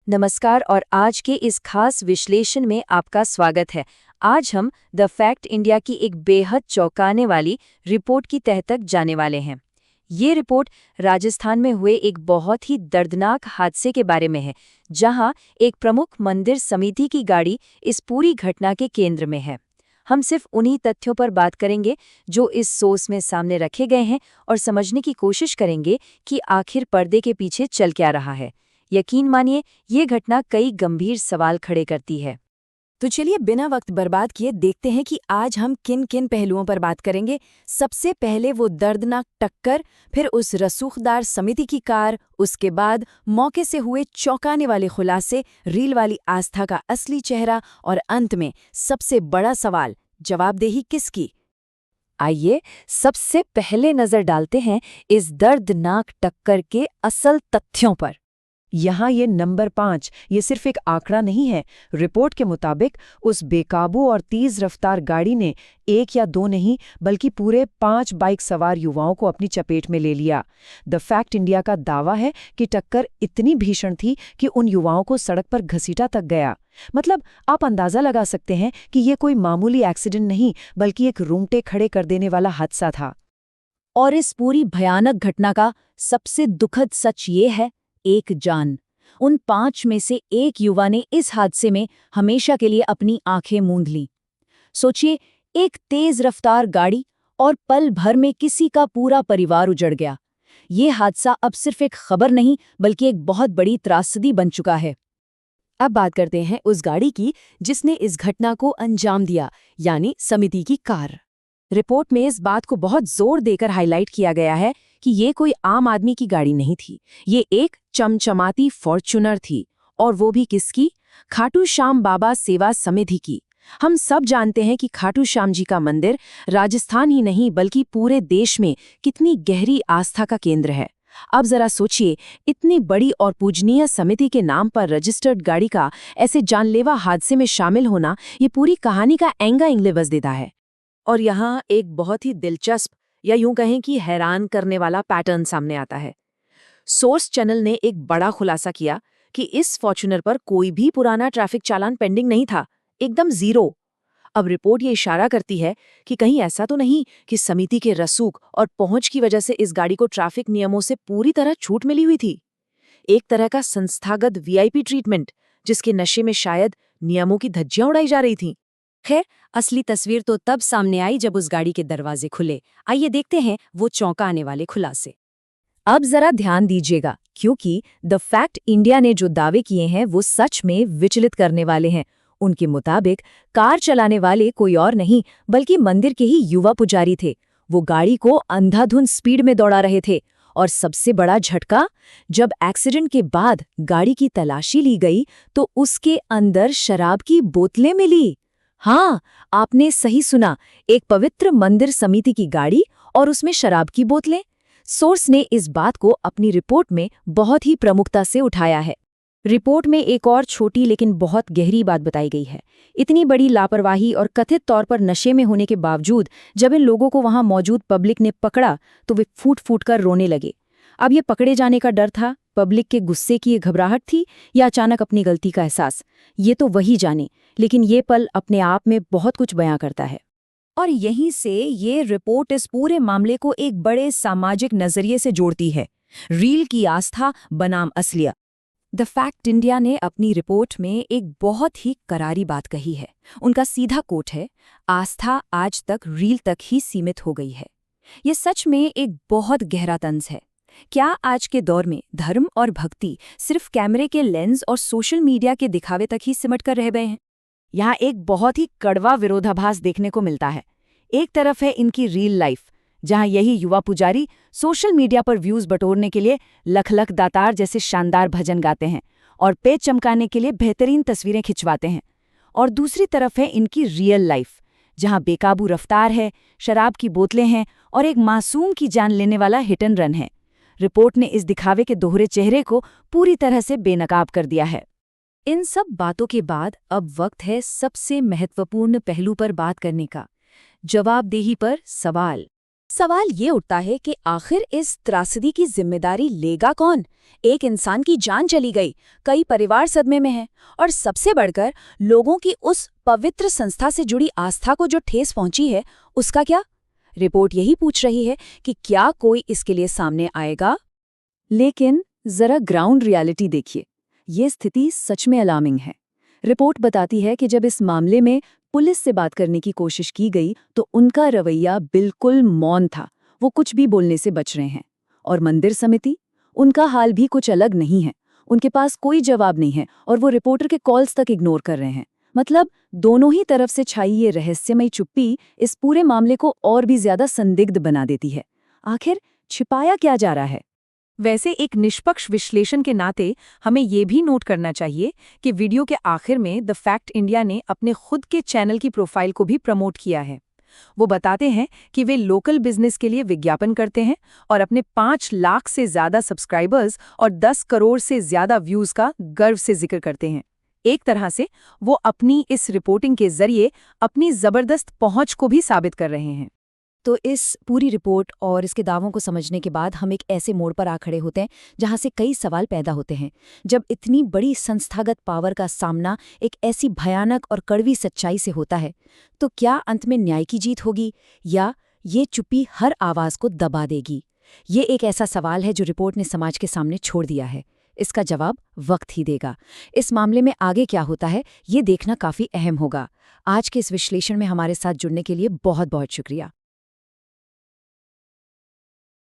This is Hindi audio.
नमस्कार और आज के इस खास विश्लेषण में आपका स्वागत है। आज हम द फैक्ट इंडिया की एक बेहद चौंकाने वाली रिपोर्ट की तह तक जाने वाले हैं। ये रिपोर्ट राजस्थान में हुए एक बहुत ही दर्दनाक हादसे के बारे में है, जहां एक प्रमुख मंदिर समिति की गाड़ी इस पूरी घटना के केंद्र में है। हम सिर्फ उन्हीं तथ्यों पर बात करेंगे जो इस सोर्स में सामने रखे गए हैं और समझने की कोशिश करेंगे कि आखिर पर्दे के पीछे चल क्या रहा है। यकीन मानिए, ये घटना कई गंभीर सवाल खड़े करती है। तो चलिए बिना वक्त बर्बाद किए देखते हैं कि आज हम किन किन पहलुओं पर बात करेंगे। सबसे पहले वो दर्दनाक टक्कर, फिर उस रसूखदार समिति की कार, उसके बाद मौके से हुए चौंकाने वाले खुलासे, रील वाली आस्था का असली चेहरा और अंत में सबसे बड़ा सवाल, जवाबदेही किसकी। आइए सबसे पहले नजर डालते हैं इस दर्दनाक टक्कर के असल तथ्यों पर। यहाँ ये नंबर 5 ये सिर्फ एक आंकड़ा नहीं है। रिपोर्ट के मुताबिक उस बेकाबू और तेज रफ्तार गाड़ी ने एक या दो नहीं बल्कि पूरे 5 बाइक सवार युवाओं को अपनी चपेट में ले लिया। द फैक्ट इंडिया का दावा है कि टक्कर इतनी भीषण थी कि उन युवाओं को सड़क पर घसीटा तक गया। मतलब आप अंदाजा लगा सकते हैं कि ये कोई मामूली एक्सीडेंट नहीं बल्कि एक रूंगटे खड़े कर देने वाला हादसा था। और इस पूरी भयानक घटना का सबसे दुखद सच ये है, एक जान। उन 5 में से एक युवा ने इस हादसे में हमेशा के लिए अपनी आंखें मूंद लीं। सोचिए, एक तेज रफ्तार गाड़ी और पल भर में किसी का पूरा परिवार उजड़ गया। ये हादसा अब सिर्फ एक खबर नहीं बल्कि एक बहुत बड़ी त्रासदी बन चुका है। अब बात करते हैं उस गाड़ी की जिसने इस घटना को अंजाम दिया, यानी समिति की कार। रिपोर्ट में इस बात को बहुत जोर देकर हाईलाइट किया गया है कि ये कोई आम आदमी की गाड़ी नहीं थी, ये एक चमचमाती फॉर्च्यूनर थी। और वो भी किसकी? खाटू श्याम बाबा सेवा समिति की। हम सब जानते हैं कि खाटू श्याम जी का मंदिर राजस्थान ही नहीं बल्कि पूरे देश में कितनी गहरी आस्था का केंद्र है। अब जरा सोचिए, इतनी बड़ी और पूजनीय समिति के नाम पर रजिस्टर्ड गाड़ी का ऐसे जानलेवा हादसे में शामिल होना, ये पूरी कहानी का एंगा इंग्लिवस देता है। और यहाँ एक बहुत ही दिलचस्प या यूं कहें कि हैरान करने वाला पैटर्न सामने आता है। सोर्स चैनल ने एक बड़ा खुलासा किया कि इस फॉर्च्यूनर पर कोई भी पुराना ट्रैफिक चालान पेंडिंग नहीं था, एकदम जीरो। अब रिपोर्ट ये इशारा करती है कि कहीं ऐसा तो नहीं कि समिति के रसूख और पहुंच की वजह से इस गाड़ी को ट्रैफिक नियमों से पूरी तरह छूट मिली हुई थी। एक तरह का संस्थागत वीआईपी ट्रीटमेंट, जिसके नशे में शायद नियमों की धज्जियां उड़ाई जा रही थीं। खैर, असली तस्वीर तो तब सामने आई जब उस गाड़ी के दरवाजे खुले। आइए देखते हैं वो चौंकाने वाले खुलासे। अब जरा ध्यान दीजिएगा, क्योंकि द फैक्ट इंडिया ने जो दावे किए हैं वो सच में विचलित करने वाले हैं। उनके मुताबिक कार चलाने वाले कोई और नहीं बल्कि मंदिर के ही युवा पुजारी थे। वो गाड़ी को अंधाधुंध स्पीड में दौड़ा रहे थे। और सबसे बड़ा झटका, जब एक्सीडेंट के बाद गाड़ी की तलाशी ली गई तो उसके अंदर शराब की बोतलें मिली। हाँ, आपने सही सुना, एक पवित्र मंदिर समिति की गाड़ी और उसमें शराब की बोतलें। सोर्स ने इस बात को अपनी रिपोर्ट में बहुत ही प्रमुखता से उठाया है। रिपोर्ट में एक और छोटी लेकिन बहुत गहरी बात बताई गई है। इतनी बड़ी लापरवाही और कथित तौर पर नशे में होने के बावजूद जब इन लोगों को वहां मौजूद पब्लिक ने पकड़ा तो वे फूट फूट कर रोने लगे। अब ये पकड़े जाने का डर था, पब्लिक के गुस्से की ये घबराहट थी, या अचानक अपनी गलती का एहसास, ये तो वही जाने। लेकिन ये पल अपने आप में बहुत कुछ बयां करता है। और यहीं से ये रिपोर्ट इस पूरे मामले को एक बड़े सामाजिक नजरिए से जोड़ती है। रील की आस्था बनाम असलियत। द फैक्ट इंडिया ने अपनी रिपोर्ट में एक बहुत ही करारी बात कही है। उनका सीधा कोट है, आस्था आज तक रील तक ही सीमित हो गई है। ये सच में एक बहुत गहरा तंज है। क्या आज के दौर में धर्म और भक्ति सिर्फ कैमरे के लेंस और सोशल मीडिया के दिखावे तक ही सिमट कर रह गए हैं? यहाँ एक बहुत ही कड़वा विरोधाभास देखने को मिलता है। एक तरफ है इनकी रियल लाइफ, जहाँ यही युवा पुजारी सोशल मीडिया पर व्यूज बटोरने के लिए लख लख दातार जैसे शानदार भजन गाते हैं और पेज चमकाने के लिए बेहतरीन तस्वीरें खिंचवाते हैं। और दूसरी तरफ है इनकी रियल लाइफ, जहाँ बेकाबू रफ्तार है, शराब की बोतलें हैं और एक मासूम की जान लेने वाला हिट एंड रन है। रिपोर्ट ने इस दिखावे के दोहरे चेहरे को पूरी तरह से बेनकाब कर दिया है। इन सब बातों के बाद अब वक्त है सबसे महत्वपूर्ण पहलू पर बात करने का, जवाबदेही पर सवाल। सवाल ये उठता है कि आखिर इस त्रासदी की जिम्मेदारी लेगा कौन? एक इंसान की जान चली गई, कई परिवार सदमे में हैं, और सबसे बढ़कर लोगों की उस पवित्र संस्था से जुड़ी आस्था को जो ठेस पहुंची है, उसका क्या? रिपोर्ट यही पूछ रही है कि क्या कोई इसके लिए सामने आएगा? लेकिन जरा ग्राउंड रियलिटी देखिए, ये स्थिति सच में अलार्मिंग है। रिपोर्ट बताती है कि जब इस मामले में पुलिस से बात करने की कोशिश की गई तो उनका रवैया बिल्कुल मौन था, वो कुछ भी बोलने से बच रहे हैं। और मंदिर समिति, उनका हाल भी कुछ अलग नहीं है, उनके पास कोई जवाब नहीं है और वो रिपोर्टर के कॉल्स तक इग्नोर कर रहे हैं। मतलब दोनों ही तरफ से छाई ये रहस्यमयी चुप्पी इस पूरे मामले को और भी ज्यादा संदिग्ध बना देती है। आखिर छिपाया क्या जा रहा है? वैसे एक निष्पक्ष विश्लेषण के नाते हमें ये भी नोट करना चाहिए कि वीडियो के आखिर में द फैक्ट इंडिया ने अपने खुद के चैनल की प्रोफाइल को भी प्रमोट किया है। वो बताते हैं कि वे लोकल बिजनेस के लिए विज्ञापन करते हैं और अपने 5 लाख से ज्यादा सब्सक्राइबर्स और 10 करोड़ से ज्यादा व्यूज का गर्व से जिक्र करते हैं। एक तरह से वो अपनी इस रिपोर्टिंग के जरिए अपनी जबरदस्त पहुंच को भी साबित कर रहे हैं। तो इस पूरी रिपोर्ट और इसके दावों को समझने के बाद हम एक ऐसे मोड़ पर आ खड़े होते हैं जहां से कई सवाल पैदा होते हैं। जब इतनी बड़ी संस्थागत पावर का सामना एक ऐसी भयानक और कड़वी सच्चाई से होता है, तो क्या अंत में न्याय की जीत होगी या ये चुप्पी हर आवाज को दबा देगी? ये एक ऐसा सवाल है जो रिपोर्ट ने समाज के सामने छोड़ दिया है। इसका जवाब वक्त ही देगा। इस मामले में आगे क्या होता है, ये देखना काफी अहम होगा। आज के इस विश्लेषण में हमारे साथ जुड़ने के लिए बहुत बहुत शुक्रिया।